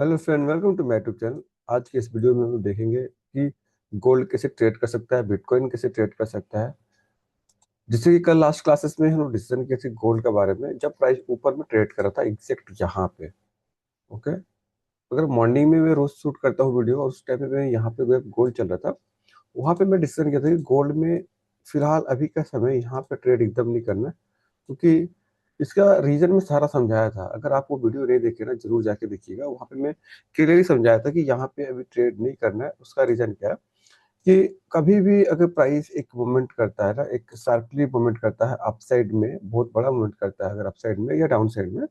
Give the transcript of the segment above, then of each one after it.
Hello friend, welcome to my YouTube channel. आज के इस वीडियो में हम लोग देखेंगे कि गोल्ड कैसे ट्रेड कर सकता है, बिटकॉइन कैसे ट्रेड कर सकता है। जैसे कि कल लास्ट क्लासेस में हम लोग डिसीजन किए थे गोल्ड के बारे में, जब प्राइस ऊपर में ट्रेड कर रहा था एग्जैक्ट यहाँ पे। ओके, अगर मॉर्निंग में मैं रोज शूट करता हूँ वीडियो और उस टाइम पे मैं यहाँ पे गोल्ड चल रहा था, वहां पे मैं डिसीजन किया था कि गोल्ड में फिलहाल अभी का समय यहाँ पे ट्रेड एकदम नहीं करना है, क्योंकि इसका रीजन में सारा समझाया था। अगर आप वो वीडियो नहीं देखे ना, जरूर जाके देखिएगा। वहां पे मैं क्लियरली समझाया था कि यहाँ पे अभी ट्रेड नहीं करना है। उसका रीजन क्या है कि कभी भी अगर प्राइस एक मूवमेंट करता है ना, एक शार्पली मूवमेंट करता है अपसाइड में, बहुत बड़ा मूवमेंट करता है अगर अपसाइड में या डाउन साइड में,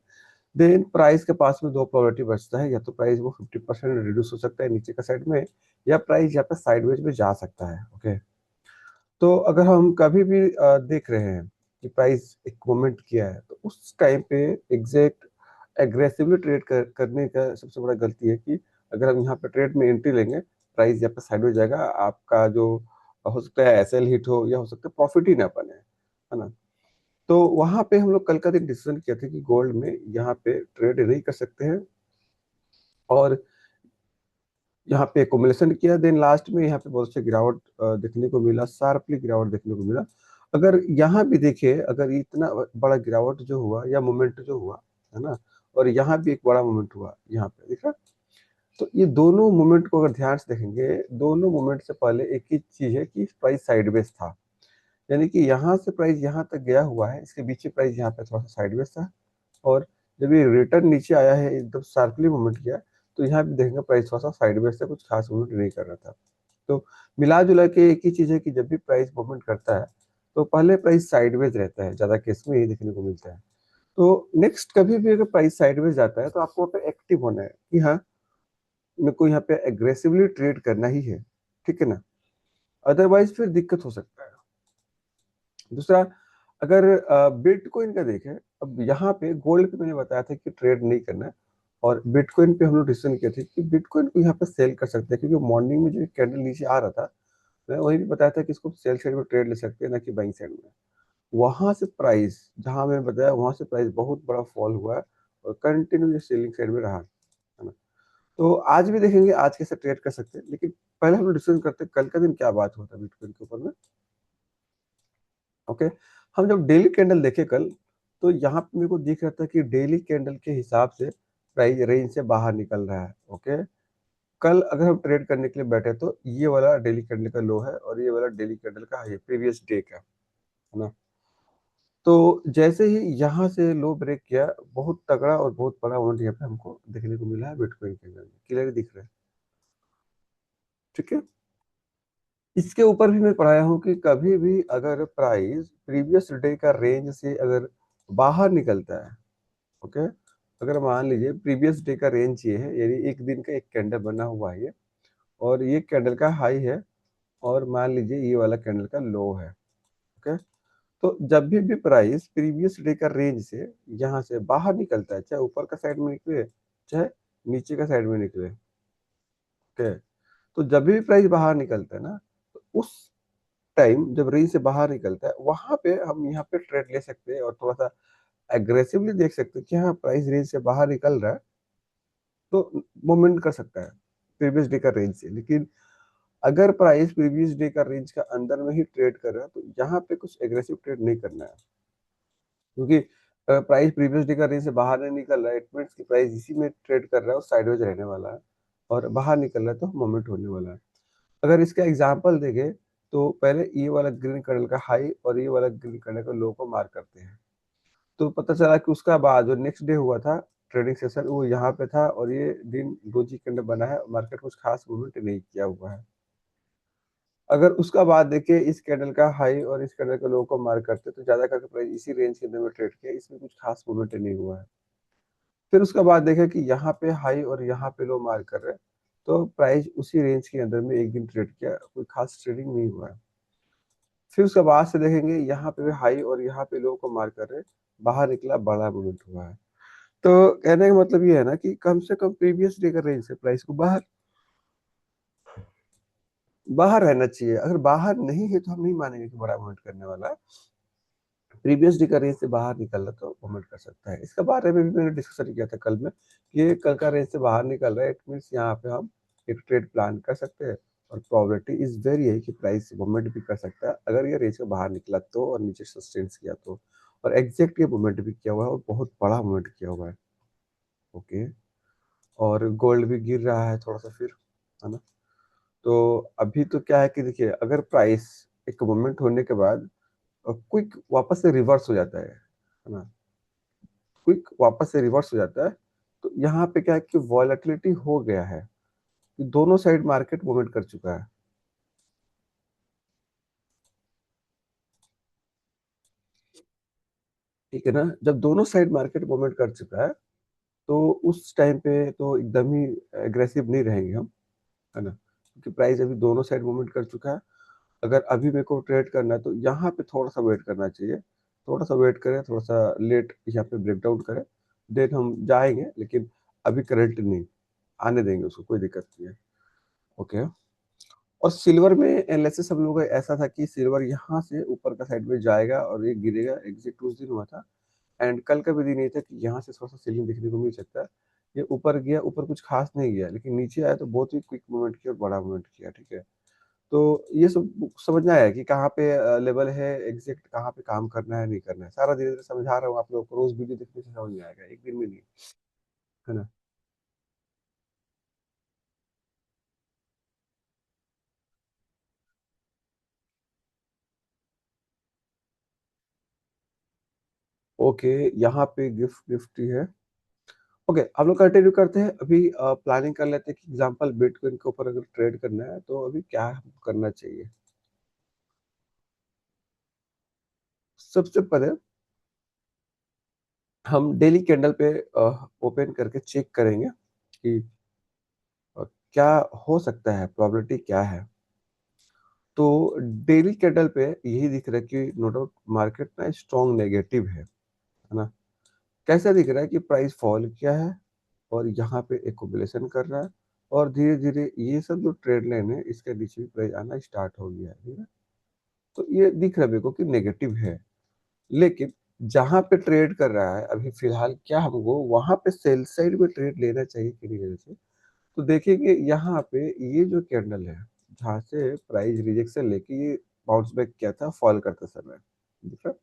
देन प्राइस के पास में दो प्रोबेबिलिटी बचता है। या तो प्राइस वो 50% रिड्यूस हो सकता है नीचे का साइड में, या प्राइस यहाँ पे साइडवेज में जा सकता है। ओके, तो अगर हम कभी भी देख रहे हैं कि प्राइस एक मोमेंट किया है, तो उस टाइम पे एग्जैक्ट एग्रेसिवली ट्रेड करने का सबसे बड़ा गलती है कि अगर हम यहाँ पे ट्रेड में एंट्री लेंगे, प्राइस यहाँ पे साइडवेज जाएगा, आपका जो हो सकता है एसएल हिट हो या हो सकता है प्रॉफिट ही ना बने, है ना। तो वहां पे हम लोग कल का दिन डिसीजन किया था कि गोल्ड में यहाँ पे ट्रेड नहीं कर सकते हैं, और यहाँ पे एकोमुलेशन किया। देन लास्ट में यहाँ पे बहुत से गिरावट देखने को मिला, शार्पली गिरावट देखने को मिला। अगर यहाँ भी देखे, अगर इतना बड़ा गिरावट जो हुआ या मोमेंट जो हुआ, है ना, और यहाँ भी एक बड़ा मोमेंट हुआ, यहाँ पे देखा, तो ये दोनों मोमेंट को अगर ध्यान से देखेंगे, दोनों मोमेंट से पहले एक ही चीज है कि प्राइस साइडवेज था। यानी कि यहाँ से प्राइस यहाँ तक गया हुआ है, इसके बीच में प्राइस यहाँ पे थोड़ा सा साइडवेज था, और जब ये रिटर्न नीचे आया है, एकदम शार्पली मूवमेंट किया, तो यहाँ भी देखेंगे प्राइस थोड़ा सा साइडवेज से कुछ खास मूवमेंट नहीं कर रहा था। तो मिला जुला के एक ही चीज है कि जब भी प्राइस मूवमेंट करता है, तो पहले प्राइस साइडवेज रहता है, ज्यादा केस में यही देखने को मिलता है। तो नेक्स्ट कभी भी अगर प्राइस साइडवेज जाता है, तो आपको वहाँ पे एक्टिव होना है कि हाँ, मेरे को यहाँ पे एग्रेसिवली ट्रेड करना ही है, ठीक है ना। अदरवाइज फिर दिक्कत हो सकता है। दूसरा, अगर बिटकॉइन का देखें, अब यहाँ पे गोल्ड पे मैंने बताया था कि ट्रेड नहीं करना है, और बिटकॉइन पे हम लोग डिसीजन किए थे कि बिटकॉइन को यहाँ पे सेल कर सकते हैं, क्योंकि मॉर्निंग में जो कैंडल नीचे आ रहा था, मैं वही भी बताया था कि इसको सेल साइड में ट्रेड ले सकते हैं, ना कि बाइंग साइड में। वहां से प्राइस, जहां मैंने बताया, वहां से प्राइस बहुत बड़ा फॉल हुआ है और कंटिन्यू सेलिंग साइड में रहा, है ना। तो आज भी देखेंगे आज कैसे ट्रेड कर सकते हैं, लेकिन पहले हम लोग डिस्कस करते हैं कल का दिन क्या बात हुआ था बिटकॉइन के ऊपर में। ओके, हम जब डेली कैंडल देखे कल, तो यहाँ पे मेरे को दिख रहा था कि डेली कैंडल के हिसाब से प्राइस रेंज से बाहर निकल रहा है। ओके, कल अगर हम ट्रेड करने के लिए बैठे, तो ये वाला डेली कैंडल का लो है और ये वाला डेली कैंडल का हाई, प्रीवियस डे का, है ना। तो जैसे ही यहाँ से लो ब्रेक किया, बहुत तगड़ा और बहुत बड़ा अमाउंट यहाँ पे हमको देखने को मिला है बिटकॉइन के अंदर, क्लियर दिख रहा है, ठीक है। इसके ऊपर भी मैं पढ़ाया हूँ कि कभी भी अगर प्राइस प्रीवियस डे का रेंज से अगर बाहर निकलता है, ओके, अगर मान लीजिए प्रीवियस डे का रेंज ये है, यानी एक दिन का एक कैंडल बना हुआ है ये, और ये कैंडल का हाई है, और मान लीजिए ये वाला कैंडल का लो है। ओके, तो जब भी प्राइस प्रीवियस डे का रेंज से यहाँ से बाहर निकलता है, चाहे ऊपर का साइड में निकले, चाहे नीचे का साइड में निकले, ओके, तो जब भी प्राइस बाहर निकलता है ना, तो उस टाइम जब रेंज से बाहर निकलता है, वहां पे हम यहाँ पे ट्रेड ले सकते हैं और थोड़ा सा एग्रेसिवली देख सकते हैं कि हाँ, प्राइस रेंज से बाहर निकल रहा है, तो मूवमेंट कर सकता है प्रीवियस डे का रेंज से। लेकिन अगर प्राइस प्रीवियस डे का रेंज का अंदर में ही ट्रेड कर रहा है, तो यहाँ पे कुछ एग्रेसिव ट्रेड नहीं करना है, क्योंकि प्राइस प्रीवियस डे का रेंज से बाहर नहीं निकल रहा है, इट मीन्स कि प्राइस इसी में ट्रेड कर रहा है और साइडवेज रहने वाला है, और बाहर निकल रहा है तो मूवमेंट होने वाला है। अगर इसका एग्जांपल देखें, तो पहले ये वाला ग्रीन कलर का हाई और ये वाला ग्रीन कलर का लो को मार्क करते हैं, तो पता चला कि उसका बाद जो नेक्स्ट डे हुआ था ट्रेडिंग सेशन, वो यहाँ पे था, और ये दिन डोजी कैंडल बना है, मार्केट कुछ खास मूवमेंट नहीं किया हुआ है। अगर उसका बाद देखिए, इस कैंडल का हाई और इस कैंडल का लो को मार्क करते, तो ज्यादा करके प्राइस इसी रेंज के अंदर में ट्रेड किया, इसमें कुछ खास मूवमेंट नहीं हुआ है। फिर उसका बाद देखें कि यहाँ पे हाई और यहाँ पे लो मार्क कर रहे हैं, तो प्राइस उसी रेंज के अंदर में एक दिन ट्रेड किया, कोई खास ट्रेडिंग नहीं हुआ है। फिर उसके बाद से देखेंगे, यहाँ पे भी हाई और यहाँ पे लो को मार्क कर रहे हैं, बाहर निकला, बड़ा मूवमेंट हुआ है। तो कहने का मतलब ये है ना कि कम से कम प्रीवियस डे का रेंज से प्राइस को बाहर बाहर रहना चाहिए। अगर बाहर नहीं है, तो हम नहीं मानेंगे कि बड़ा मूवमेंट करने वाला है। प्रीवियस डी का रेंज से बाहर निकल रहा तो मूवमेंट कर सकता है। इसके बारे में भी मैंने डिस्कशन किया था कल में कि ये कल का रेंज से बाहर निकल रहा है, इट मीन्स यहाँ पे हम एक ट्रेड प्लान कर सकते हैं और प्रोबेबिलिटी इज वेरी है कि प्राइस मूवमेंट भी कर सकता है अगर ये रेंज से बाहर निकला तो और नीचे सस्टेन किया तो। और एग्जैक्ट ये मूवमेंट भी किया हुआ है और बहुत बड़ा मूवमेंट किया हुआ है। ओके। और गोल्ड भी गिर रहा है थोड़ा सा फिर, है ना। तो अभी तो क्या है कि देखिए अगर प्राइस एक मूवमेंट होने के बाद क्विक वापस से रिवर्स हो जाता है ना, क्विक वापस से रिवर्स हो जाता है, तो यहाँ पे क्या है कि वॉलेटिलिटी हो गया है कि दोनों साइड मार्केट मूवमेंट कर चुका है। ठीक है ना, जब दोनों साइड मार्केट मूवमेंट कर चुका है तो उस टाइम पे तो एकदम ही एग्रेसिव नहीं रहेंगे हम, है ना, क्योंकि प्राइस अभी दोनों साइड मूवमेंट कर चुका है। अगर अभी मेरे को ट्रेड करना है तो यहाँ पे थोड़ा सा वेट करना चाहिए, थोड़ा सा वेट करें, थोड़ा सा लेट यहाँ पे ब्रेकडाउन करें, देन हम जाएंगे, लेकिन अभी करंट नहीं, आने देंगे उसको, कोई दिक्कत नहीं है। ओके। और सिल्वर में एनालिसिस हम लोग का ऐसा था कि सिल्वर यहाँ से ऊपर का साइड में जाएगा और ये गिरेगा, एग्जैक्ट उस दिन हुआ था। एंड कल का भी दिन ये था कि यहाँ से थोड़ा सा सेलिंग देखने को मिल सकता है। ये ऊपर गया, ऊपर कुछ खास नहीं गया, लेकिन नीचे आया तो बहुत ही क्विक मूवमेंट किया और बड़ा मूवमेंट किया। ठीक है, तो ये सब समझना है कि कहाँ पे लेवल है, एग्जैक्ट कहाँ पे काम करना है नहीं करना है, सारा धीरे धीरे समझा रहा हूँ आप लोगों को, रोज वीडियो देखने से समझ में आएगा, एक दिन में नहीं, है ना। ओके, यहाँ पे गिफ्ट गिफ्ट ही है। ओके, हम लोग कंटिन्यू करते हैं अभी, प्लानिंग कर लेते हैं कि एग्जांपल बिटकॉइन के ऊपर अगर ट्रेड करना है तो अभी क्या करना चाहिए। सबसे पहले हम डेली कैंडल पे ओपन करके चेक करेंगे कि क्या हो सकता है, प्रोबेबिलिटी क्या है। तो डेली कैंडल पे यही दिख रहा है कि नो डाउट मार्केट ना स्ट्रॉन्ग नेगेटिव है ना। कैसा दिख रहा है कि प्राइस फॉल किया है और यहाँ पे एक्यूमुलेशन कर रहा है और धीरे धीरे ये सब जो ट्रेड लाइन है इसके नीचे भी प्राइस आना स्टार्ट हो गया है, ठीक है। तो ये दिख रहा है मेरे को कि नेगेटिव है, लेकिन जहां पे ट्रेड कर रहा है अभी फिलहाल, क्या हमको वहां पे सेल साइड में ट्रेड लेना चाहिए कि नहीं लेना चाहिए। तो देखेंगे यहाँ पे ये जो कैंडल है जहाँ से प्राइस रिजेक्शन लेके ये बाउंस बैक किया था फॉल करते समय, ठीक है।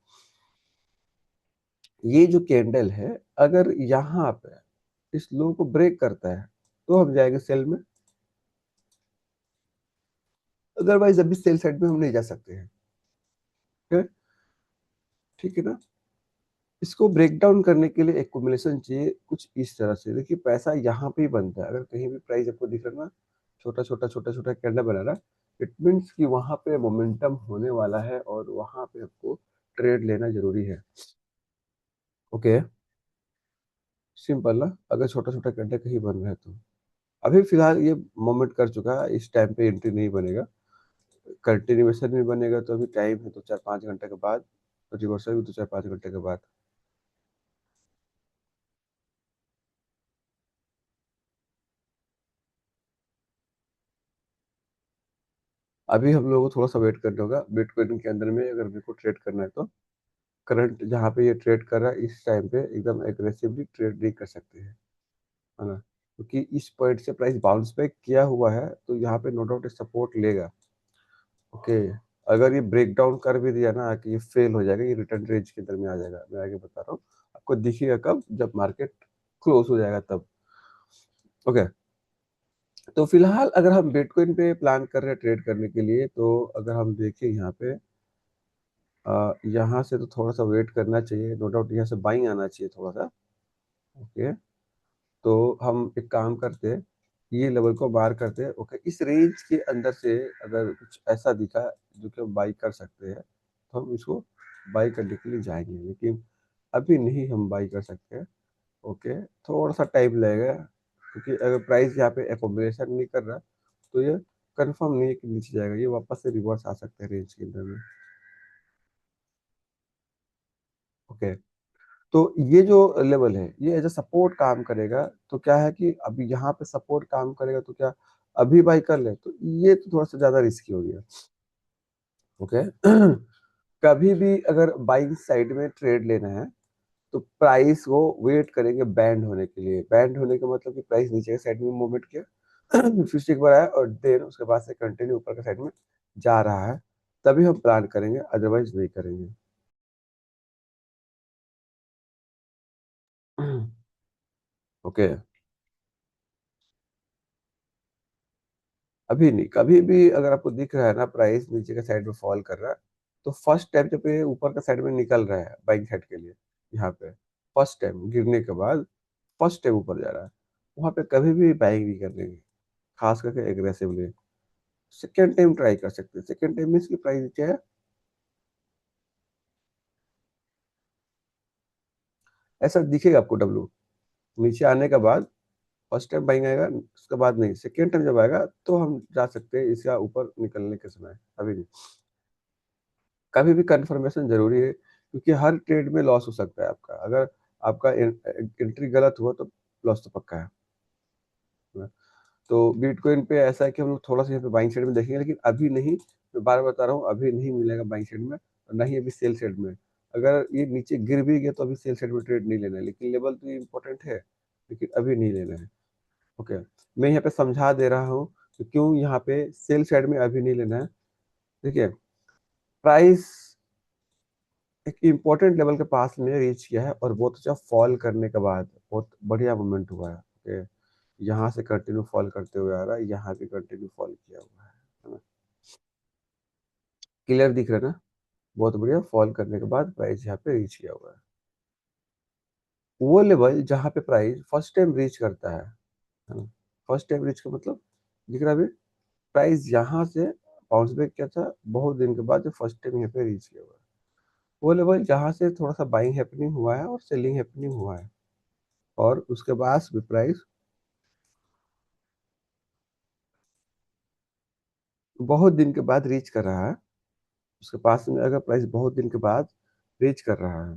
ये जो कैंडल है अगर यहाँ पे इस लो को ब्रेक करता है तो हम जाएंगे सेल में, अदरवाइज अभी सेल साइड में हम नहीं जा सकते हैं। ठीक है, ठीक है ना। इसको ब्रेक डाउन करने के लिए एक्यूमुलेशन चाहिए कुछ इस तरह से। देखिए पैसा यहाँ पे ही बनता है, अगर कहीं भी प्राइस आपको दिख रहा है ना, छोटा छोटा कैंडल बना रहा है, इट मीन्स कि वहां पे मोमेंटम होने वाला है और वहां पे आपको ट्रेड लेना जरूरी है। ओके, सिंपल ना, अगर छोटा छोटा कैंडल कहीं बन रहा है तो अभी फिलहाल ये मोमेंट कर चुका है, इस टाइम पे एंट्री नहीं बनेगा, कंटिन्यूएशन में बनेगा तो अभी टाइम है तो 4-5 घंटे के बाद, रिवर्सल भी तो 4-5 घंटे के बाद। अभी हम लोगों को थोड़ा सा वेट करना होगा, बिटकॉइन के अंदर में अगर मेरे को ट्रेड करना है तो करंट जहाँ पे ये ट्रेड कर रहा है इस टाइम पे एकदम एग्रेसिवली ट्रेड नहीं कर सकते हैं, है ना, क्योंकि इस पॉइंट से प्राइस बाउंस बैक किया हुआ है तो यहाँ पे नो डाउट सपोर्ट लेगा। ओके, अगर ये ब्रेक डाउन कर भी दिया ना कि ये फेल हो जाएगा, ये रिटर्न रेंज के अंदर में आ जाएगा, मैं आगे बता रहा हूँ, आपको दिखेगा कब, जब मार्केट क्लोज हो जाएगा तब। ओके, तो फिलहाल अगर हम बिटकॉइन पे प्लान कर रहे हैं ट्रेड करने के लिए तो अगर हम देखें यहाँ पे यहाँ से तो थोड़ा सा वेट करना चाहिए, नो डाउट यहाँ से बाइंग आना चाहिए थोड़ा सा। ओके, तो हम एक काम करते हैं, ये लेवल को बार करते हैं। ओके, इस रेंज के अंदर से अगर कुछ ऐसा दिखा जो कि हम बाई कर सकते हैं तो हम इसको बाई करने के लिए जाएंगे, लेकिन अभी नहीं हम बाई कर सकते हैं। ओके, थोड़ा सा टाइम लगेगा क्योंकि अगर प्राइस यहाँ पे एकोमोडेशन नहीं कर रहा तो ये कंफर्म नहीं है कि नीचे जाएगा, ये वापस से रिवर्स आ सकता है रेंज के अंदर में। ओके, तो ये जो लेवल है ये एज अ सपोर्ट काम करेगा, तो क्या है कि अभी यहाँ पे सपोर्ट काम करेगा तो क्या अभी बाई कर ले, तो ये तो थोड़ा सा ज्यादा रिस्की हो गया। ओके कभी भी अगर बाइंग साइड में ट्रेड लेना है तो प्राइस को वेट करेंगे बैंड होने के लिए। बैंड होने का मतलब कि प्राइस नीचे के साइड में मूवमेंट किया फिर से एक बार आया और देन उसके बाद से कंटिन्यू ऊपर के साइड में जा रहा है, तभी हम प्लान करेंगे, अदरवाइज नहीं करेंगे। ओके। अभी नहीं, कभी भी अगर आपको दिख रहा है ना प्राइस नीचे के साइड में फॉल कर रहा है, तो फर्स्ट टाइम जब ये ऊपर का साइड में निकल रहा है बाइंग साइड के लिए, यहाँ पे फर्स्ट टाइम गिरने के बाद फर्स्ट टाइम ऊपर जा रहा है, वहां पे कभी भी बाइंग नहीं करने की, खास करके एग्रेसिवली। सेकेंड टाइम ट्राई कर सकते हैं। सेकेंड टाइम मीन्स की प्राइस क्या है, ऐसा दिखेगा आपको डब्लू नीचे आने के बाद। फर्स्ट टाइम बाइंग आएगा, उसके बाद नहीं, सेकेंड टाइम जब आएगा तो हम जा सकते हैं इसका ऊपर निकलने के समय। अभी नहीं, कभी भी कंफर्मेशन जरूरी है, क्योंकि हर ट्रेड में लॉस हो सकता है आपका। अगर आपका एंट्री गलत हुआ तो लॉस तो पक्का है। तो बिटकॉइन पे ऐसा है कि हम लोग थोड़ा सा यहाँ पे बाइंग साइड में देखेंगे, लेकिन अभी नहीं। मैं बार बता रहा हूँ, अभी नहीं मिलेगा बाइंग साइड में, और ना ही अभी सेल साइड में। अगर ये नीचे गिर भी गया तो अभी सेल साइड में ट्रेड नहीं लेना है, लेकिन लेवल तो ये इंपॉर्टेंट है, लेकिन अभी नहीं लेना है। ओके, मैं यहाँ पे समझा दे रहा हूँ कि क्यों यहाँ पे सेल साइड में अभी नहीं लेना है। देखिए, प्राइस एक इम्पोर्टेंट लेवल के पास में रीच किया है, और बहुत अच्छा फॉल करने के बाद बहुत बढ़िया मूवमेंट हुआ है। ओके, यहाँ से कंटिन्यू फॉल करते हुए आ रहा है, यहाँ भी कंटिन्यू फॉल किया हुआ है ना। क्लियर दिख रहा है ना। बहुत बढ़िया फॉल करने के बाद प्राइस यहाँ पे रीच किया हुआ है। वो लेवल जहाँ पे प्राइस फर्स्ट टाइम रीच करता है ना। फर्स्ट टाइम रीच का मतलब दिख रहा है अभी, प्राइस यहाँ से बाउंस बैक किया था बहुत दिन के बाद, जो फर्स्ट टाइम यहाँ पे रीच किया हुआ है। वो लेवल जहाँ से थोड़ा सा बाइंग हैपनिंग हुआ है और सेलिंग हैपनिंग हुआ है, और उसके बाद भी प्राइस बहुत दिन के बाद रीच कर रहा है। उसके पास में अगर प्राइस बहुत दिन के बाद रीच कर रहा है,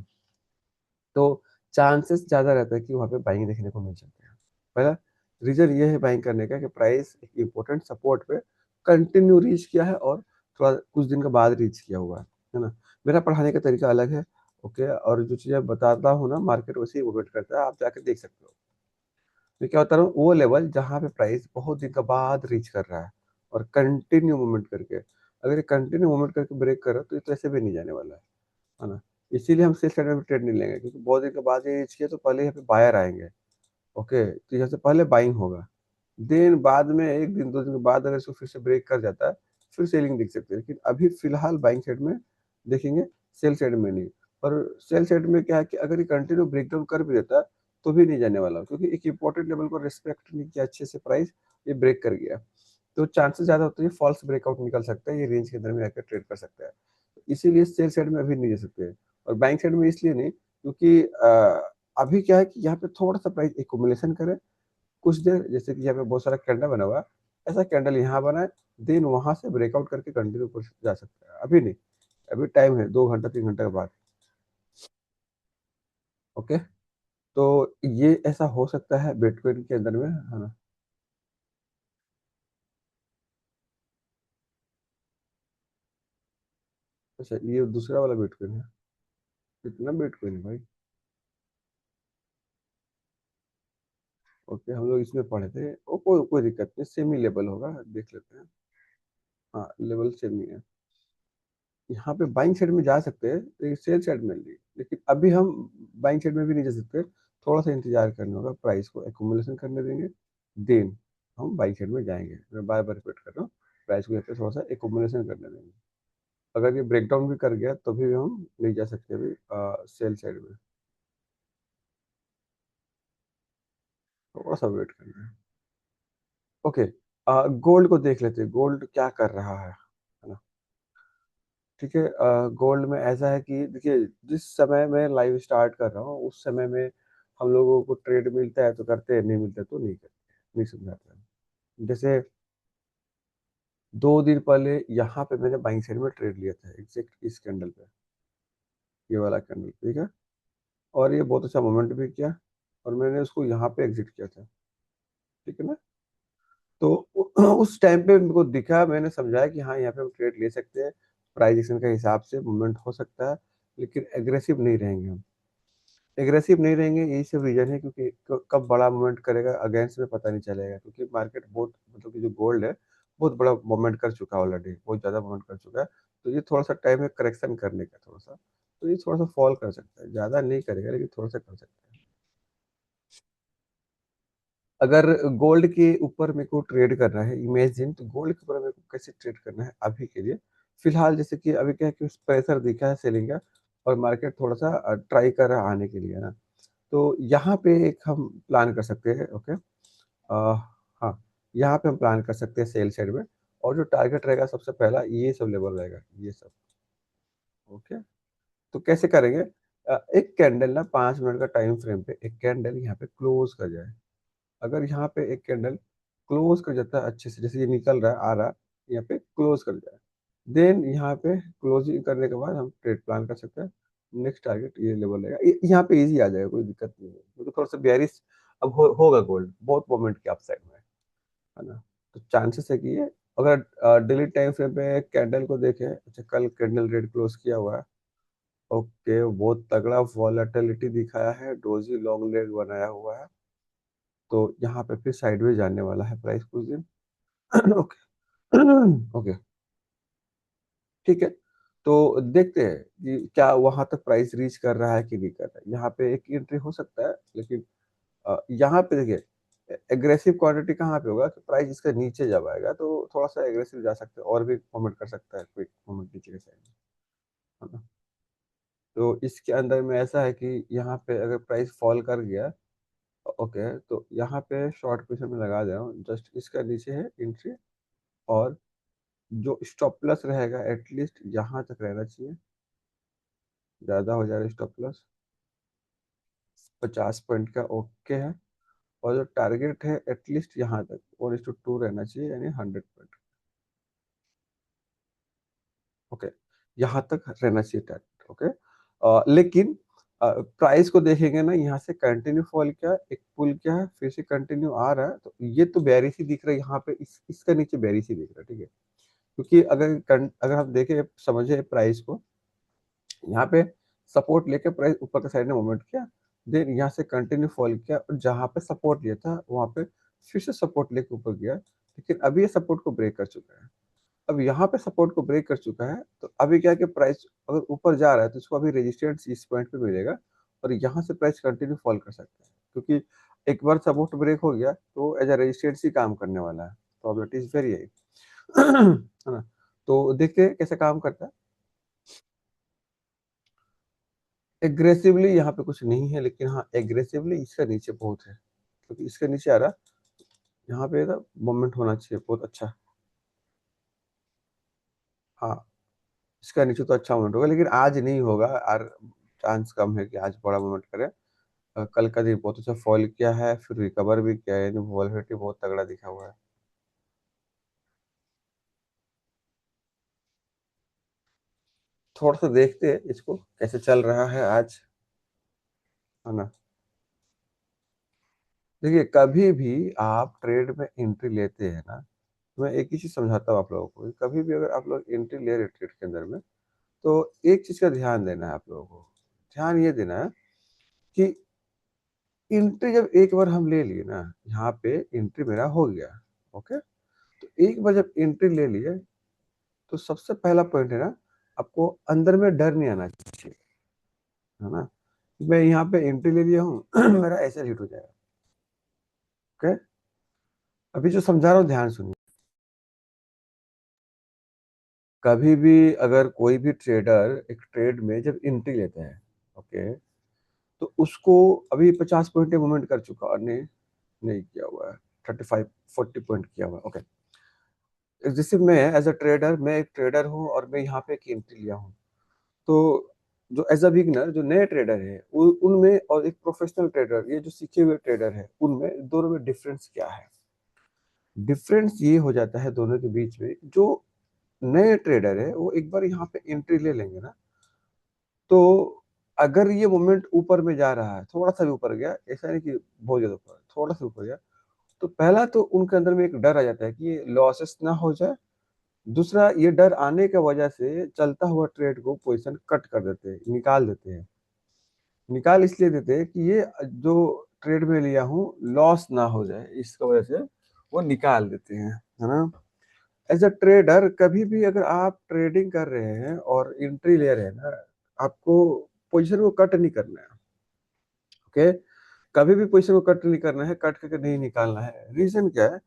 तो चांसेस ज्यादा रहता है कि वहाँ पे बाइंग देखने को मिल सकते हैं। पहला रीजन ये है बाइंग करने का कि प्राइस एक इम्पोर्टेंट सपोर्ट पे कंटिन्यू रीच किया है, और थोड़ा कुछ दिन के बाद रीच किया हुआ है ना। मेरा पढ़ाने का तरीका अलग है। ओके, और जो चीज़ें बताता हूँ ना, मार्केट वैसे ही मूवमेंट करता है, आप जाकर देख सकते हो। मैं क्या बता रहा हूँ, वो लेवल जहाँ पे प्राइस बहुत दिन के बाद रीच कर रहा है और कंटिन्यू मूवमेंट करके, अगर ये कंटिन्यू मूवमेंट करके ब्रेक कर रहा है तो ये तो ऐसे भी नहीं जाने वाला है ना। इसीलिए हम सेल साइड में ट्रेड नहीं लेंगे, क्योंकि बहुत दिन के बाद ये रीच किया तो पहले यहाँ पे बायर आएंगे। ओके, तो यहाँ से पहले बाइंग होगा, देन बाद में एक दिन दो दिन के बाद अगर इसको फिर से ब्रेक कर जाता है, फिर सेलिंग दिख सकती है। लेकिन अभी फिलहाल बाइंग साइड में देखेंगे, सेल साइड में नहीं। और सेल साइड में क्या है कि अगर ये कंटिन्यू ब्रेकडाउन कर भी देता है तो भी नहीं जाने वाला, क्योंकि एक इंपॉर्टेंट लेवल को रिस्पेक्ट नहीं किया अच्छे से प्राइस, ये ब्रेक कर गया। तो चांसेस ज्यादा होते हैं फॉल्स ब्रेकआउट निकल सकता है, ये रेंज के अंदर में आकर ट्रेड कर सकता है। इसीलिए सेल साइड में अभी नहीं जा सकते, और बाइंग साइड में इसलिए नहीं, क्योंकि अभी क्या है कि यहाँ पे थोड़ा सा प्राइस एकुमुलेशन करे कुछ देर, जैसे कि यहाँ पे बहुत सारा कैंडल बना हुआ है, ऐसा कैंडल यहाँ बना है, देन वहां से ब्रेकआउट करके कंटिन्यू कर जा सकता है। अभी नहीं, अभी टाइम है 2 घंटा 3 घंटा के बाद। ओके, तो ये ऐसा हो सकता है बिटकॉइन के अंदर में, है ना। अच्छा, ये दूसरा वाला बिटकॉइन है। कितना बिटकॉइन है भाई। ओके, हम लोग इसमें पढ़े थे, ओ कोई कोई दिक्कत नहीं, सेमी लेवल होगा, देख लेते हैं। हाँ, लेवल सेमी है। यहाँ पे बाइंग साइड में जा सकते हैं, लेकिन सेल साइड में नहीं। लेकिन अभी हम बाइंग साइड में भी नहीं जा सकते, थोड़ा सा इंतजार करना होगा, प्राइस को एकुमुलेशन करने देंगे, देन हम बाइंग साइड में जाएंगे। मैं बार बार रिपीट कर रहा हूँ, प्राइस को यहाँ पे थोड़ा सा एकुमुलेशन करने देंगे। अगर ये ब्रेकडाउन भी कर गया तो भी हम नहीं जा सकते अभी सेल साइड में, थोड़ा सा वेट करना है। ओके, गोल्ड को देख लेते हैं, गोल्ड क्या कर रहा है ना। ठीक है, गोल्ड में ऐसा है कि देखिए, जिस समय मैं लाइव स्टार्ट कर रहा हूँ उस समय में हम लोगों को ट्रेड मिलता है तो करते हैं, नहीं मिलता है तो नहीं करते, नहीं समझाते हैं। जैसे 2 दिन पहले यहाँ पे मैंने बाइंग साइड में ट्रेड लिया था, एग्जैक्ट इस कैंडल पे, ये वाला कैंडल, ठीक है। और ये बहुत अच्छा मोमेंट भी किया, और मैंने उसको यहाँ पे एग्जिट किया था, ठीक है ना। तो उस टाइम पे मेरे को दिखा, मैंने समझाया कि हाँ यहाँ पे हम ट्रेड ले सकते हैं, प्राइस एक्शन के हिसाब से मूवमेंट हो सकता है, लेकिन एग्रेसिव नहीं रहेंगे हम। एग्रेसिव नहीं रहेंगे, यही सब रीजन है, क्योंकि कब बड़ा मूवमेंट करेगा अगेंस्ट में पता नहीं चलेगा, क्योंकि मार्केट बहुत, मतलब कि जो गोल्ड है बहुत बड़ा मूवमेंट कर चुका है ऑलरेडी, बहुत ज़्यादा मूवमेंट कर चुका है। तो ये थोड़ा सा टाइम है करेक्शन करने का, थोड़ा सा, तो ये थोड़ा सा फॉल कर सकता है, ज़्यादा नहीं करेगा लेकिन थोड़ा सा कर सकता है। अगर गोल्ड के ऊपर मेरे को ट्रेड करना है, इमेजिन, तो गोल्ड के ऊपर मेरे को कैसे ट्रेड करना है अभी के लिए, फिलहाल जैसे कि अभी क्या है कि प्रेशर दिखा है सेलिंग का, और मार्केट थोड़ा सा ट्राई कर रहा है आने के लिए ना, तो यहाँ पे एक हम प्लान कर सकते हैं। ओके, हाँ, यहाँ पे हम प्लान कर सकते हैं सेल साइड में, और जो टारगेट रहेगा सबसे पहला ये सब लेवल रहेगा, ये सब। ओके, तो कैसे करेंगे? एक कैंडल ना 5 मिनट का टाइम फ्रेम पे एक कैंडल यहाँ पे क्लोज कर जाए। अगर यहाँ पे एक कैंडल क्लोज कर जाता है अच्छे से, जैसे ये निकल रहा है आ रहा, यहाँ पे क्लोज कर जाए, देन यहाँ पे क्लोजिंग करने के बाद हम ट्रेड प्लान कर सकते हैं। नेक्स्ट टारगेट ये लेवल रहेगा, यहाँ पे इजी आ जाएगा, कोई दिक्कत नहीं है, क्योंकि थोड़ा सा बेयरिश अब होगा गोल्ड बहुत मोमेंट के अपसाइड में, है ना। तो चांसेस है कि ये, अगर डेली टाइम फ्रेम पे कैंडल को देखें, अच्छा कल कैंडल रेड क्लोज किया हुआ है, ओके, बहुत तगड़ा वॉलेटिलिटी दिखाया है, डोजी लॉन्ग लेग बनाया हुआ है, तो यहाँ पे फिर साइडवेज जाने वाला है प्राइस कुछ दिन। ओके। ओके, ठीक है, तो देखते हैं कि क्या वहां तक प्राइस रीच कर रहा है कि नहीं कर रहा है। यहाँ पे एक एंट्री हो सकता है, लेकिन यहाँ पे देखिए एग्रेसिव क्वांटिटी कहाँ पे होगा कि प्राइस इसके नीचे जब आएगा तो थोड़ा सा एग्रेसिव जा सकते हैं, और भी मूवमेंट कर सकता है, क्विक मूवमेंट नीचे के साइड में, है ना। तो इसके अंदर में ऐसा है कि यहाँ पे अगर प्राइस फॉल कर गया, ओके, तो यहाँ पे शॉर्ट पोजीशन में लगा दे रहा हूँ, जस्ट इसका नीचे है एंट्री, और जो स्टॉप प्लस रहेगा एटलीस्ट यहाँ तक रहना चाहिए, ज़्यादा हो जाएगा स्टॉप प्लस 50 पॉइंट का, ओके है। और जो टारगेट है एटलीस्ट यहाँ तक 1:2 रहना चाहिए, यानी 100 पॉइंट, ओके, यहाँ तक रहना चाहिए टारगेट। ओके, लेकिन प्राइस को देखेंगे ना, यहाँ से कंटिन्यू फॉल किया, एक पुल किया है, फिर से कंटिन्यू आ रहा है, तो ये तो बेरिश ही दिख रहा है यहाँ पे, इसका नीचे बेरिश ही दिख रहा है, ठीक है। क्योंकि अगर हम देखें समझे प्राइस को, यहाँ पे सपोर्ट लेके प्राइस ऊपर के साइड में मूवमेंट किया, देन यहाँ से कंटिन्यू फॉल किया, और जहाँ पे सपोर्ट लिया था वहाँ पे फिर से सपोर्ट लेके ऊपर गया, लेकिन अभी ये सपोर्ट को ब्रेक कर चुका है। अब यहाँ पे सपोर्ट को ब्रेक कर चुका है, तो अभी क्या है कि प्राइस अगर ऊपर जा रहा है तो इसको अभी रेजिस्टेंस इस पॉइंट पे मिलेगा, और यहाँ से प्राइस कंटिन्यू फॉल कर सकता है, क्योंकि एक बार सपोर्ट ब्रेक हो गया तो एज अ रेजिस्टेंस ही काम करने वाला है, प्रॉबिलिटी इज वेरी हाई, है ना। तो देखते हैं कैसे काम करता है। एग्रेसिवली यहाँ पे कुछ नहीं है, लेकिन हाँ एग्रेसिवली इसका नीचे बहुत है, क्योंकि इसके नीचे आ रहा, यहाँ पे ना मोमेंट होना चाहिए बहुत अच्छा। हाँ, इसका नीचे तो अच्छा मोमेंट होगा, लेकिन आज नहीं होगा, और चांस कम है कि आज बड़ा मोमेंट करे। कल का दिन बहुत अच्छा फॉल किया है, फिर रिकवर भी किया है, यानी वॉलेटिलिटी बहुत तगड़ा दिखा हुआ है। थोड़ा सा देखते हैं इसको कैसे चल रहा है आज, है ना। देखिए कभी भी आप ट्रेड में एंट्री लेते हैं ना, तो मैं एक ही चीज समझाता हूँ आप लोगों को, कि कभी भी अगर आप लोग एंट्री ले रहे ट्रेड के अंदर में, तो एक चीज का ध्यान देना है आप लोगों को, ध्यान ये देना है कि एंट्री जब एक बार हम ले लिए ना, यहाँ पे एंट्री मेरा हो गया, ओके, तो एक बार जब एंट्री ले लिए, तो सबसे पहला पॉइंट है ना, आपको अंदर में डर नहीं आना चाहिए, है ना। मैं यहाँ पे एंट्री ले लिया हूँ, मेरा ऐसे हिट हो जाएगा, ओके। अभी जो समझा रहा हूँ ध्यान सुनिए। कभी भी अगर कोई भी ट्रेडर एक ट्रेड में जब एंट्री लेता है, ओके, तो उसको अभी 50 पॉइंट मूवमेंट कर चुका, और नहीं नहीं किया हुआ है, 35-40 पॉइंट किया हुआ है, ओके। जैसे मैं एज अ ट्रेडर, मैं एक ट्रेडर हूँ और मैं यहाँ पे एक एंट्री लिया हूँ, तो जो एज अ बिगनर जो नए ट्रेडर है, उनमें और एक प्रोफेशनल ट्रेडर, ये जो सीखे हुए ट्रेडर है, उनमें दोनों में डिफरेंस क्या है? डिफरेंस ये हो जाता है दोनों के बीच में, जो नए ट्रेडर है वो एक बार यहाँ पे एंट्री ले लेंगे ना, तो अगर ये मोमेंट ऊपर में जा रहा है, थोड़ा सा भी ऊपर गया, ऐसा नहीं कि बहुत ज्यादा ऊपर, थोड़ा सा ऊपर गया, तो पहला तो उनके अंदर में एक डर आ जाता है कि ये लॉसेस ना हो जाए, दूसरा, ये डर आने की वजह से चलता हुआ ट्रेड को पोजीशन कट कर देते हैं, निकाल देते हैं। निकाल इसलिए देते हैं कि ये जो ट्रेड में लिया हूँ लॉस ना हो जाए, इसकी वजह से वो निकाल देते हैं, है ना। एज अ ट्रेडर कभी भी अगर आप ट्रेडिंग कर रहे हैं और एंट्री ले रहे हैं ना, आपको पोजीशन को कट नहीं करना है। ओके, कभी भी पोजीशन को कट नहीं करना है, कट करके नहीं निकालना है। रीजन क्या है?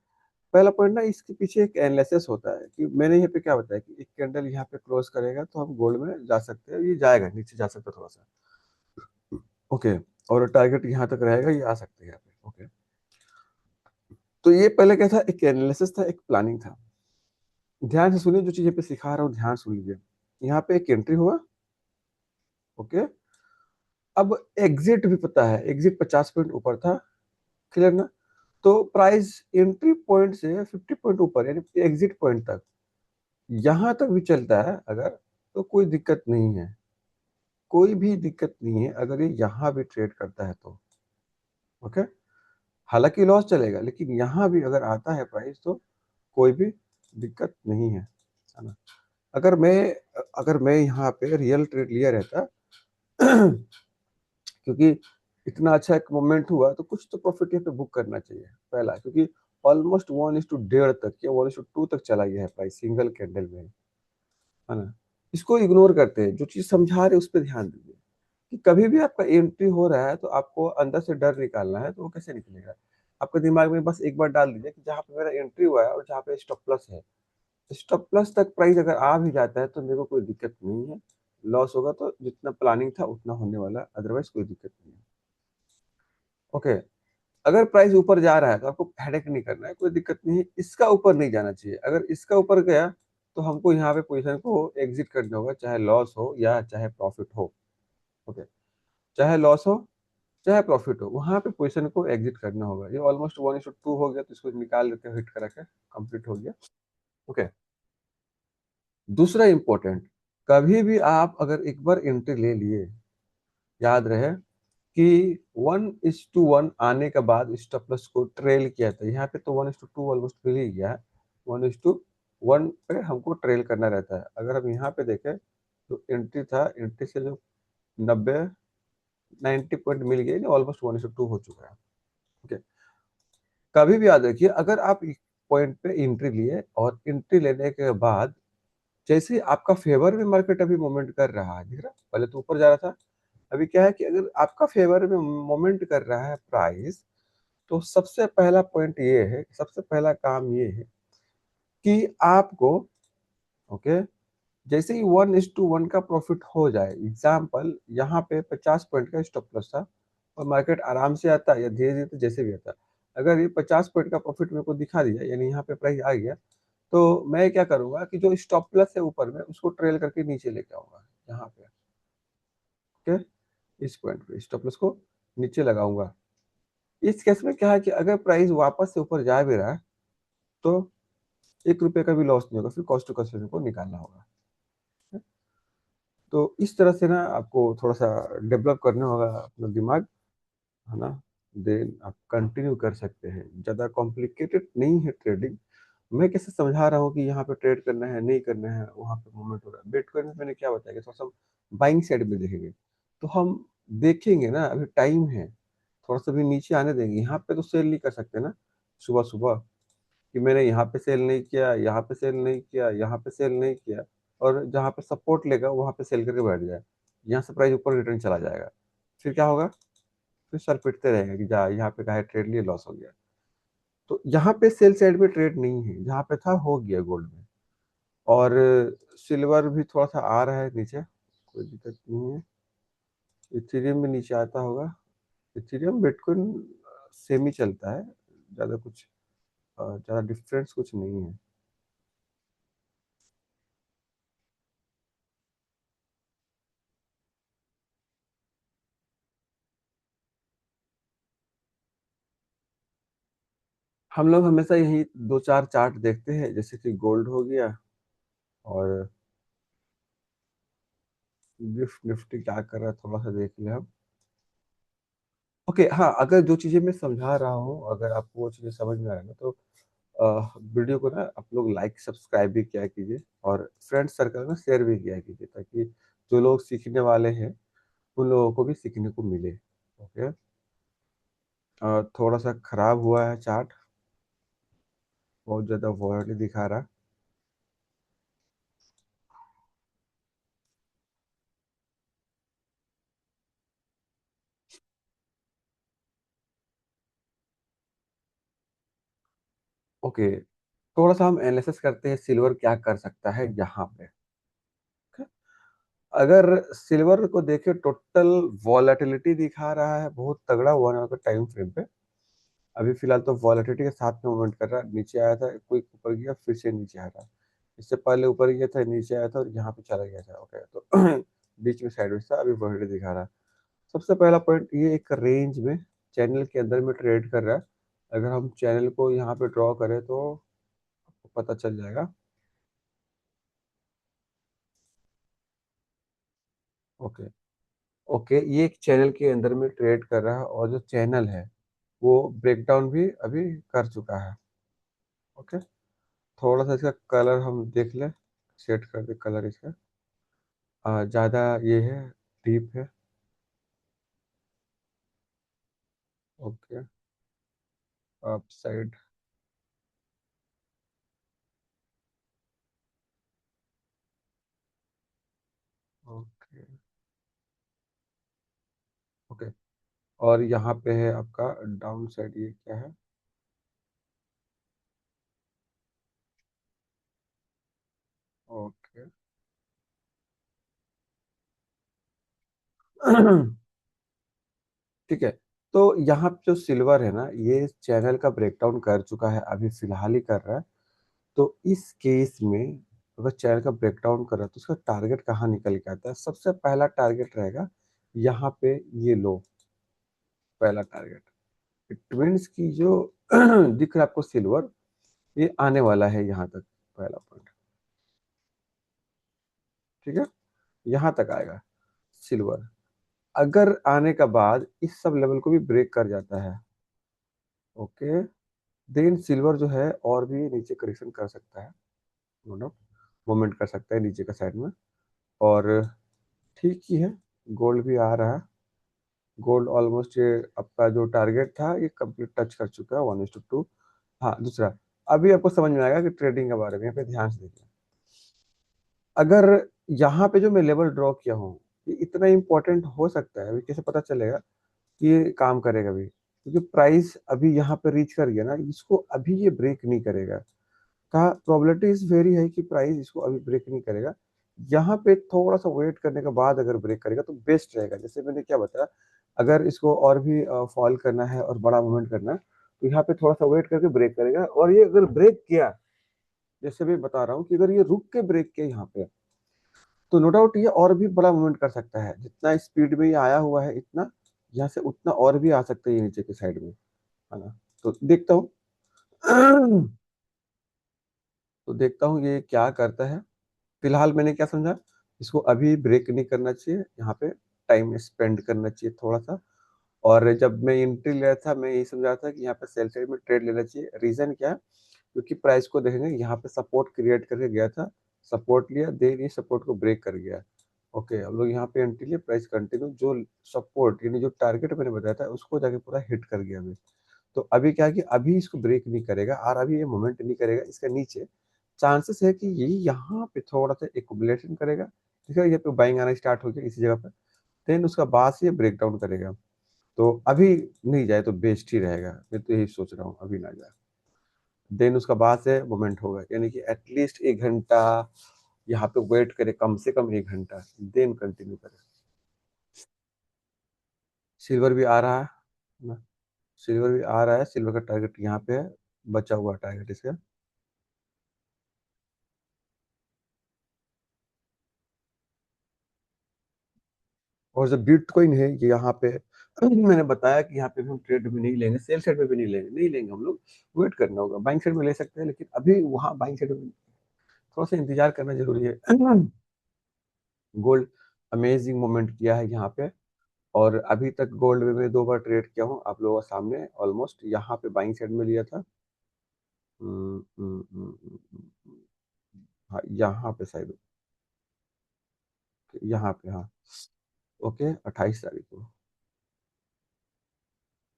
पहला पॉइंट ना, इसके पीछे एक एनालिसिस होता है कि मैंने यहाँ पे क्या बताया कि एक कैंडल यहाँ पे क्लोज करेगा तो हम गोल्ड में जा सकते हैं, ये जाएगा नीचे, जा सकता है थोड़ा सा। ओके, और टारगेट यहाँ तक रहेगा, ये आ सकते हैं यहाँ पे। ओके, तो ये पहले क्या था, एक एनालिसिस था, एक प्लानिंग था। ध्यान से सुनिए, जो चीजें पे सिखा रहा हूँ ध्यान सुन लीजिए। यहाँ पे एक एंट्री हुआ। ओके, अब एग्जिट भी पता है, एग्जिट 50 पॉइंट ऊपर था। क्लियर ना? तो प्राइस एंट्री पॉइंट से 50 पॉइंट ऊपर, यानी एग्जिट पॉइंट तक, यहां तक भी चलता है अगर, तो कोई दिक्कत नहीं है। कोई भी दिक्कत नहीं है अगर ये यहाँ भी ट्रेड करता है तो। ओके, हालांकि लॉस चलेगा, लेकिन यहाँ भी अगर आता है प्राइस तो कोई भी दिक्कत नहीं है ना। अगर मैं अगर मैं यहाँ पे रियल ट्रेड लिया रहता क्योंकि इतना अच्छा एक मोमेंट हुआ तो कुछ तो प्रॉफिट यहाँ पे बुक करना चाहिए पहला, क्योंकि ऑलमोस्ट 1:1 तक या 1:2 तक चला गया है प्राइस सिंगल कैंडल में, है ना। इसको इग्नोर करते हैं, जो चीज समझा रहे उस पर ध्यान दीजिए कि कभी भी आपका एंट्री हो रहा है तो आपको अंदर से डर निकालना है, तो वो कैसे निकलेगा? आपके दिमाग में बस एक बार डाल दीजिए कि जहाँ पे मेरा एंट्री हुआ है और जहाँ पे स्टॉप प्लस है, स्टॉप प्लस तक प्राइस अगर आ भी जाता है तो मेरे को कोई दिक्कत नहीं है। लॉस होगा तो जितना प्लानिंग था उतना होने वाला, अदरवाइज कोई दिक्कत नहीं है। ओके, अगर प्राइस ऊपर जा रहा है तो आपको हेडेक नहीं करना है, कोई दिक्कत नहीं है। इसका ऊपर नहीं जाना चाहिए, अगर इसका ऊपर गया तो हमको यहाँ पे पोजीशन को एग्जिट करना होगा, चाहे लॉस हो या चाहे प्रॉफिट हो। ओके, चाहे लॉस हो चाहे प्रॉफिट हो, वहां पे पोजीशन को एग्जिट करना होगा। ये ऑलमोस्ट 1:2 हो गया, तो इसको निकाल लेते हैं, हिट करा के कंप्लीट हो गया। ओके, दूसरा इंपॉर्टेंट, कभी भी आप अगर एक बार एंट्री ले लिए, याद रहे कि 1:1 आने के बाद स्टॉप लॉस को ट्रेल किया था। यहाँ पे तो 1:2 ऑलमोस्ट मिल ही गया है, 1:1 पे हमको ट्रेल करना रहता है। अगर हम यहाँ पे देखें तो एंट्री था, एंट्री से जो 90-90 पॉइंट मिल गए, ऑलमोस्ट 1:2 हो चुका है। ओके, कभी भी याद रखिए, अगर आप एक पॉइंट पे एंट्री लिए और एंट्री लेने के बाद जैसे ही आपका फेवर में मार्केट अभी मूवमेंट कर रहा है, दिख रहा, पहले तो ऊपर जा रहा था, अभी क्या है कि अगर आपका फेवर में मोमेंट कर रहा है प्राइस, तो सबसे पहला पॉइंट ये है, सबसे पहला काम ये है कि आपको, ओके, जैसे ही 1:1 का प्रॉफिट हो जाए, एग्जाम्पल यहाँ पे 50 पॉइंट का स्टॉप लॉस था और मार्केट आराम से आता है या धीरे धीरे जैसे भी आता, अगर ये 50 पॉइंट का प्रॉफिट मेरे को दिखा दिया, यानी यहाँ पे प्राइस आ गया, तो मैं क्या करूंगा कि जो स्टॉप लॉस है ऊपर में उसको ट्रेल करके नीचे लेके आऊंगा यहाँ पे। ओके, इस पॉइंट पे स्टॉप लॉस को नीचे लगाऊंगा। इस केस में क्या है कि अगर प्राइस वापस से ऊपर जा भी रहा है तो 1 रुपए का भी लॉस नहीं होगा, फिर कॉस्ट टू कॉस्ट को निकालना होगा। तो इस तरह से ना आपको थोड़ा सा डेवलप करना होगा अपना दिमाग, है ना। देन आप कंटिन्यू कर सकते हैं, ज़्यादा कॉम्प्लिकेटेड नहीं है ट्रेडिंग। मैं कैसे समझा रहा हूँ कि यहाँ पे ट्रेड करना है नहीं करना है, वहाँ पे मूवमेंट हो रहा है। बिटकॉइन में मैंने क्या बताया कि थोड़ा सा बाइंग साइड में देखेंगे, तो हम देखेंगे ना, अभी टाइम है, थोड़ा सा भी नीचे आने देंगे। यहाँ पे तो सेल नहीं कर सकते ना सुबह सुबह, कि मैंने यहाँ पे सेल नहीं किया, यहाँ पे सेल नहीं किया, यहाँ पे सेल नहीं किया, और जहाँ पे सपोर्ट लेगा वहाँ पे सेल करके बैठ जाए, यहाँ से प्राइस ऊपर रिटर्न चला जाएगा, फिर क्या होगा? फिर सर पिटते रहेंगे कि जा यहाँ पे काहे ट्रेड लिए, लॉस हो गया। तो यहाँ पे सेल साइड में ट्रेड नहीं है, जहाँ पे था हो गया गोल्ड में। और सिल्वर भी थोड़ा सा आ रहा है नीचे, कोई दिक्कत नहीं है। इथेरियम भी नीचे आता होगा। इथेरियम बिटकॉइन सेम ही चलता है, ज़्यादा कुछ ज़्यादा डिफरेंस कुछ नहीं है। हम लोग हमेशा यही दो चार चार्ट देखते हैं, जैसे कि गोल्ड हो गया और गिफ्ट निफ्टी क्या कर रहा है, थोड़ा सा देख लिया हम। ओके, हाँ, अगर जो चीजें मैं समझा रहा हूँ अगर आपको वो चीजें समझ में आ रहा है ना, तो वीडियो को ना आप लोग लाइक सब्सक्राइब भी किया कीजिए और फ्रेंड सर्कल में शेयर भी किया कीजिए, ताकि जो लोग सीखने वाले हैं उन लोगों को भी सीखने को मिले। ओके। थोड़ा सा खराब हुआ है चार्ट, बहुत ज़्यादा वॉलेटिलिटी दिखा रहा है। ओके, थोड़ा सा हम एनालिसिस करते हैं सिल्वर क्या कर सकता है यहाँ पे। Okay? अगर सिल्वर को देखें, टोटल वॉलेटिलिटी दिखा रहा है बहुत तगड़ा 1 आवर का टाइम फ्रेम पे। अभी फिलहाल तो वॉलेटिलिटी के साथ में मूवमेंट कर रहा है, नीचे आया था, कोई ऊपर गया, फिर से नीचे आ रहा है। इससे पहले ऊपर गया था, नीचे आया था और यहाँ पे चला गया था। ओके, तो बीच में साइडवेज था, अभी वॉलेटिलिटी दिखा रहा है। सबसे पहला पॉइंट, ये एक रेंज में चैनल के अंदर में ट्रेड कर रहा है। अगर हम चैनल को यहाँ पे ड्रॉ करें तो आपको पता चल जाएगा। ओके। ओके, ये एक चैनल के अंदर में ट्रेड कर रहा है और जो चैनल है वो ब्रेकडाउन भी अभी कर चुका है। ओके, थोड़ा सा इसका कलर हम देख लें, सेट कर दे कलर इसका। ज़्यादा ये है, डीप है। Okay, up side. Okay. Okay, और यहाँ पे है आपका डाउन साइड, ये क्या है? ओके। ठीक है, तो यहाँ पे जो सिल्वर है ना, ये चैनल का ब्रेकडाउन कर चुका है, अभी फिलहाल ही कर रहा है। तो इस केस में अगर चैनल का ब्रेकडाउन कर रहा है तो उसका टारगेट कहाँ निकल के आता है? सबसे पहला टारगेट रहेगा यहाँ पे, ये लो, पहला टारगेट। इट मीन्स की जो दिख रहा है आपको सिल्वर, ये आने वाला है यहाँ तक, पहला पॉइंट। ठीक है, यहाँ तक आएगा सिल्वर। अगर आने का बाद इस सब लेवल को भी ब्रेक कर जाता है, ओके, देन सिल्वर जो है और भी नीचे करेक्शन कर सकता है, नो डाउट, मूवमेंट कर सकता है नीचे का साइड में। और ठीक ही है, गोल्ड भी आ रहा है। गोल्ड ऑलमोस्ट ये आपका जो टारगेट था ये कंप्लीट टच कर चुका है, 1:2। हाँ, दूसरा, अभी आपको समझ में आएगा कि ट्रेडिंग के बारे में, यहाँ पे ध्यान से देखिए। अगर यहाँ पे जो मैं लेवल ड्रॉ किया हूँ, ये इतना इंपॉर्टेंट हो सकता है, अभी कैसे पता चलेगा कि ये काम करेगा अभी? क्योंकि प्राइस अभी यहाँ पे रीच कर गया ना, इसको अभी ये ब्रेक नहीं करेगा। का प्रोबेबिलिटी इज वेरी है कि प्राइस इसको अभी ब्रेक नहीं करेगा। यहाँ पे थोड़ा सा वेट करने के बाद अगर ब्रेक करेगा तो बेस्ट रहेगा। जैसे मैंने क्या बताया, अगर इसको और भी फॉल करना है और बड़ा मूवमेंट करना है तो यहाँ पे थोड़ा सा वेट करके ब्रेक करेगा। और ये अगर ब्रेक किया, जैसे मैं बता रहा हूँ कि अगर ये रुक के ब्रेक किया यहाँ पे, तो नो डाउट ये और भी बड़ा मूवमेंट कर सकता है। जितना स्पीड में ये आया हुआ है, इतना यहाँ से उतना और भी आ सकता है ये नीचे के साइड में, है ना? तो देखता हूँ तो देखता हूँ ये क्या करता है। फिलहाल मैंने क्या समझा, इसको अभी ब्रेक नहीं करना चाहिए, यहाँ पे टाइम स्पेंड करना चाहिए थोड़ा सा। और जब मैं एंट्री लिया था, मैं यही समझा था कि यहाँ पे सेल साइड में ट्रेड लेना चाहिए। रीजन क्या है? क्योंकि प्राइस को देखेंगे, यहाँ पे सपोर्ट क्रिएट करके गया था, सपोर्ट लिया, देन ये सपोर्ट को ब्रेक कर गया। ओके, हम लोग यहाँ पे एंट्री लिए, प्राइस कंटिन्यू जो सपोर्ट यानी जो टारगेट मैंने बताया था उसको जाके पूरा हिट कर गया अभी। तो अभी क्या है कि अभी इसको ब्रेक नहीं करेगा और अभी ये मोमेंट नहीं करेगा, इसका नीचे चांसेस है कि ये यहाँ पे थोड़ा सा एक्युमुलेशन करेगा। ठीक है, ये पे बाइंग आना स्टार्ट हो गया इसी जगह पे, देन उसका बाद से ये ब्रेक डाउन करेगा। तो अभी नहीं जाए तो बेस्ट ही रहेगा, मैं तो यही सोच रहा हूँ, अभी ना जाए। देन उसका बाद से मोमेंट होगा, यानी कि एटलीस्ट 1 घंटा यहाँ पे वेट करे, कम से कम 1 घंटा, देन कंटिन्यू करे। सिल्वर भी आ रहा है ना, सिल्वर भी आ रहा है, सिल्वर का टारगेट यहाँ पे है, बचा हुआ टारगेट इसका। और जो बिटकॉइन है ये यहाँ पे मैंने बताया कि यहाँ पे भी हम ट्रेड में नहीं लेंगे, सेल साइड में भी नहीं लेंगे हम लोग। वेट करना होगा, बाइंग साइड में ले सकते हैं, लेकिन अभी वहाँ बाइंग साइड में थोड़ा सा इंतजार करना जरूरी है। गोल्ड अमेजिंग मोमेंट किया है यहाँ पे, और अभी तक गोल्ड में मैं 2 बार ट्रेड किया हूँ आप लोगों के सामने। ऑलमोस्ट यहाँ पे बाइंग साइड में लिया था, हाँ यहाँ पे साइड, यहाँ पे हाँ। ओके 28 तारीख को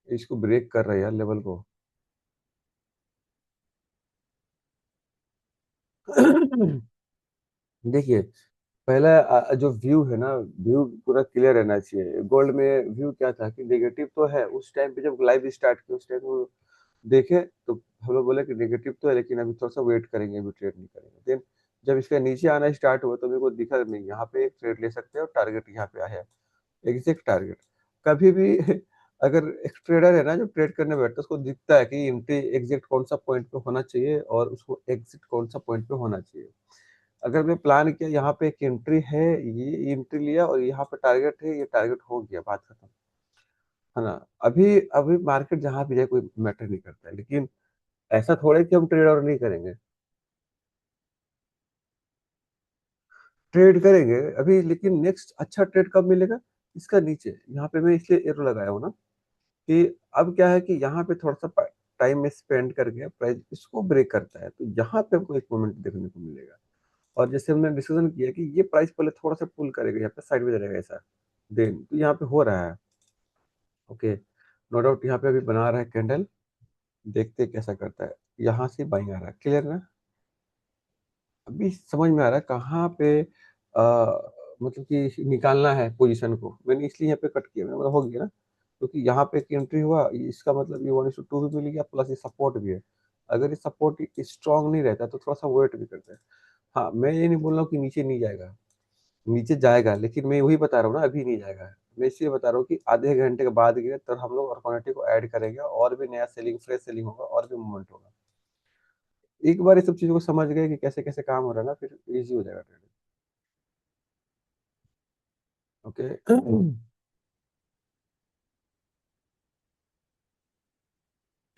इसको ब्रेक कर रहा है यार लेवल को। देखिए पहला जो व्यू है ना, व्यू पूरा क्लियर रहना चाहिए। गोल्ड में व्यू क्या था कि नेगेटिव तो है, उस टाइम पे जब लाइव स्टार्ट किया उस टाइम वो देखे तो हम लोग बोले कि नेगेटिव तो है लेकिन अभी थोड़ा सा वेट करेंगे, अभी ट्रेड नहीं करेंगे। देन जब इसका नीचे आना स्टार्ट हुआ तो मेरे को दिखा नहीं यहाँ पे एक ट्रेड ले सकते हैं और टारगेट यहाँ पे आया है, एग्जैक्ट टारगेट। कभी भी अगर एक ट्रेडर है ना जो ट्रेड करने बैठता है उसको दिखता है कि एंट्री एग्जैक्ट कौन सा पॉइंट पे होना चाहिए और उसको एग्जिट कौन सा पॉइंट पे होना चाहिए। अगर मैं प्लान किया यहाँ पे एक एंट्री है, ये एंट्री लिया और यहाँ पे टारगेट है, ये टारगेट हो गया, बात खत्म, है ना। अभी अभी मार्केट जहाँ भी जाए कोई मैटर नहीं करता है, लेकिन ऐसा थोड़ा है कि हम ट्रेड और नहीं करेंगे, ट्रेड करेंगे अभी। लेकिन नेक्स्ट अच्छा ट्रेड कब मिलेगा, इसका नीचे यहाँ पे मैं इसलिए एरो लगाया हूँ ना कि अब क्या है कि यहाँ पे थोड़ा सा टाइम में स्पेंड करके प्राइस इसको ब्रेक करता है तो यहाँ पे हमको एक मोमेंट देखने को मिलेगा। और जैसे हमने डिस्कशन किया कि ये प्राइस पहले थोड़ा सा पुल करेगा, यहाँ पे साइडवेज रहेगा ऐसा, देन तो यहाँ पे हो रहा है। ओके नो डाउट यहाँ पे अभी बना रहा है कैंडल, देखते हैं कैसा करता है। यहाँ से बाइंग आ रहा है, क्लियर ना। अभी समझ में आ रहा है कहाँ पे मतलब कि निकालना है पोजीशन को। मैंने इसलिए यहाँ पे कट किया, मतलब हो गया ना, क्योंकि यहाँ पे एक एंट्री हुआ, इसका मतलब ये 1:2 भी मिल गया प्लस ये सपोर्ट भी है। अगर ये सपोर्ट स्ट्रांग नहीं रहता तो थोड़ा सा वेट भी करता है। हाँ मैं ये नहीं बोल रहा हूँ कि नीचे नहीं जाएगा, नीचे जाएगा, लेकिन मैं वही बता रहा हूँ ना अभी नहीं जाएगा। मैं इसलिए बता रहा हूँ कि आधे घंटे के बाद गिरे तो हम लोग और क्वांटिटी को ऐड करेंगे और भी नया सेलिंग, फ्रेश सेलिंग होगा और भी मूवमेंट होगा। एक बार ये सब चीजों को समझ गए कि कैसे कैसे काम हो रहा है ना, फिर इजी हो जाएगा ट्रेडिंग। ओके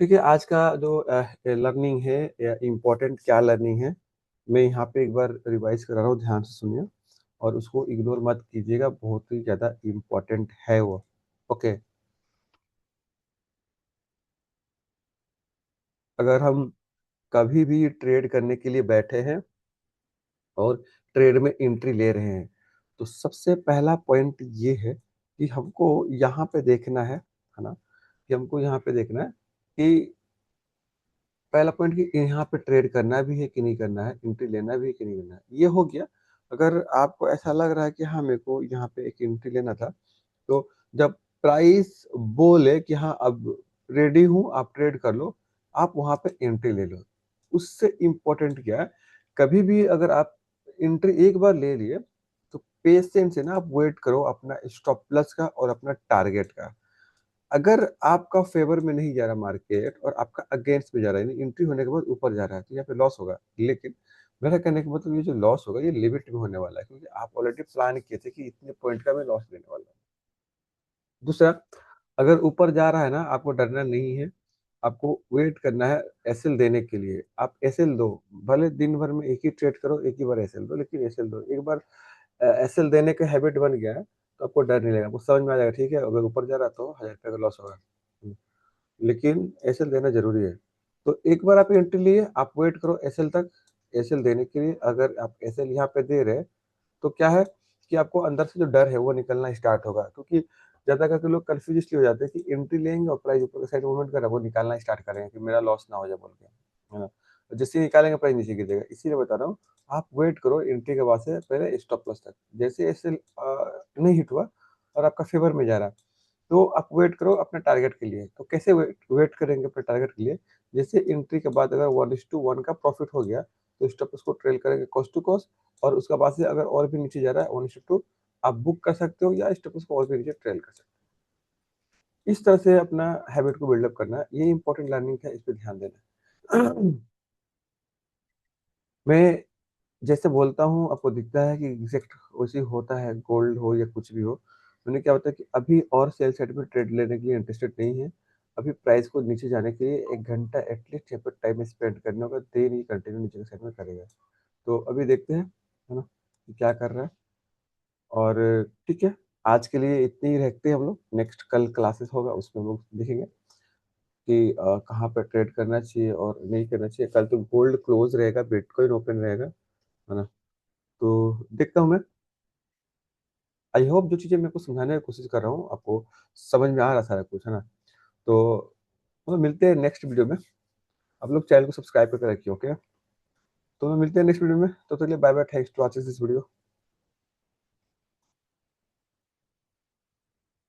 ठीक है, आज का जो लर्निंग है या इम्पोर्टेंट क्या लर्निंग है, मैं यहाँ पे एक बार रिवाइज करा रहा हूँ, ध्यान से सुनिए और उसको इग्नोर मत कीजिएगा, बहुत ही ज्यादा इम्पोर्टेंट है वो। ओके अगर हम कभी भी ट्रेड करने के लिए बैठे हैं और ट्रेड में एंट्री ले रहे हैं तो सबसे पहला पॉइंट ये है कि हमको यहाँ पे देखना है ना, कि हमको यहाँ पे देखना है कि पहला पॉइंट कि यहाँ पे ट्रेड करना भी है कि नहीं करना है, एंट्री लेना भी है कि नहीं लेना है, ये हो गया। अगर आपको ऐसा लग रहा है कि हाँ मेरे को यहाँ पे एक एंट्री लेना था, तो जब प्राइस बोले कि हाँ अब रेडी हूँ आप ट्रेड कर लो, आप वहां पे एंट्री ले लो। उससे इम्पोर्टेंट क्या है, कभी भी अगर आप एंट्री एक बार ले लिए तो पेशेंस से ना आप वेट करो अपना स्टॉप प्लस का और अपना टारगेट का। अगर आपका फेवर में नहीं जा रहा मार्केट और आपका अगेंस्ट में जा रहा है, यानी एंट्री होने के बाद ऊपर जा रहा है, तो यहाँ पे लॉस होगा। लेकिन मेरा कहने का मतलब ये जो लॉस होगा ये लिमिट में होने वाला है, क्योंकि आप ऑलरेडी प्लान किए थे कि इतने पॉइंट का मैं लॉस लेने वाला हूँ। दूसरा, अगर ऊपर जा रहा है ना आपको डरना नहीं है, आपको वेट करना है एसएल देने के लिए। आप एसएल दो, भले दिन भर में एक ही ट्रेड करो, एक ही बार एसएल दो, लेकिन एसएल दो। एक बार एसएल देने का हैबिट बन गया है तो आपको डर नहीं लगेगा, आपको समझ में आ जाएगा ठीक है अगर ऊपर जा रहा तो 1000 रुपये का लॉस होगा। लेकिन एसएल देना जरूरी है। तो एक बार आप एंट्री लिए, आप वेट करो एसएल तक। एसएल देने के लिए अगर आप एसएल यहाँ पे दे रहे हैं तो क्या है कि आपको अंदर से जो डर है वो निकलना स्टार्ट होगा, क्योंकि ज्यादा करके लोग कंफ्यूज इसलिए हो जाते हैं कि एंट्री लेंगे और प्राइस ऊपर के साइड मूवमेंट कर रहा है वो निकालना स्टार्ट करेंगे कि मेरा लॉस ना हो जाए बोल के, है ना। तो जैसे ही निकालेंगे प्राइस नीचे गिरेगा, इसीलिए बता रहा हूँ आप वेट करो एंट्री के बाद से पहले स्टॉप लॉस तक। जैसे एसएल नहीं हिट हुआ और आपका फेवर में जा रहा है तो आप वेट करो अपने टारगेट के लिए। तो कैसे वेट करेंगे अपने टारगेट के लिए, जैसे एंट्री के बाद अगर 1:1 का प्रॉफिट हो गया तो स्टॉप उसको ट्रेल करेंगे कॉस्ट टू कॉस्ट, और उसका बाद से अगर और भी नीचे जा रहा है 1:2 आप बुक कर सकते हो या स्टॉप उसको और भी नीचे ट्रेल कर सकते हो। इस तरह से अपना हैबिट को बिल्डअप करना है, ये इंपॉर्टेंट लर्निंग है, इस पर ध्यान देना है। मैं जैसे बोलता हूँ आपको दिखता है कि एग्जैक्ट वैसे ही होता है, गोल्ड हो या कुछ भी हो। मैंने क्या होता है कि अभी और सेल साइड पे ट्रेड लेने के लिए इंटरेस्टेड नहीं है। अभी प्राइस को नीचे जाने के लिए 1 घंटा एटलीस्ट यहाँ पर टाइम स्पेंड करना होगा, देन ही कंटिन्यू नीचे के साइड में करेगा। तो अभी देखते हैं, है ना, कि क्या कर रहा है। और ठीक है, आज के लिए इतनी ही रखते हैं हम लोग, नेक्स्ट कल क्लासेस होगा उसमें हम लोग देखेंगे। कि कहाँ पर ट्रेड करना चाहिए और नहीं करना चाहिए। कल तो गोल्ड क्लोज रहेगा, बिटकॉइन ओपन रहेगा, है ना। तो देखता हूँ मैं। आई होप जो चीज़ें मैं आपको समझाने की कोशिश कर रहा हूँ आपको समझ में आ रहा सारा कुछ, है ना। तो मिलते हैं नेक्स्ट वीडियो में। आप लोग चैनल को सब्सक्राइब करके रखिए, ओके। तो मिलते हैं नेक्स्ट वीडियो में, तो चलिए bye bye, thanks to watching this video.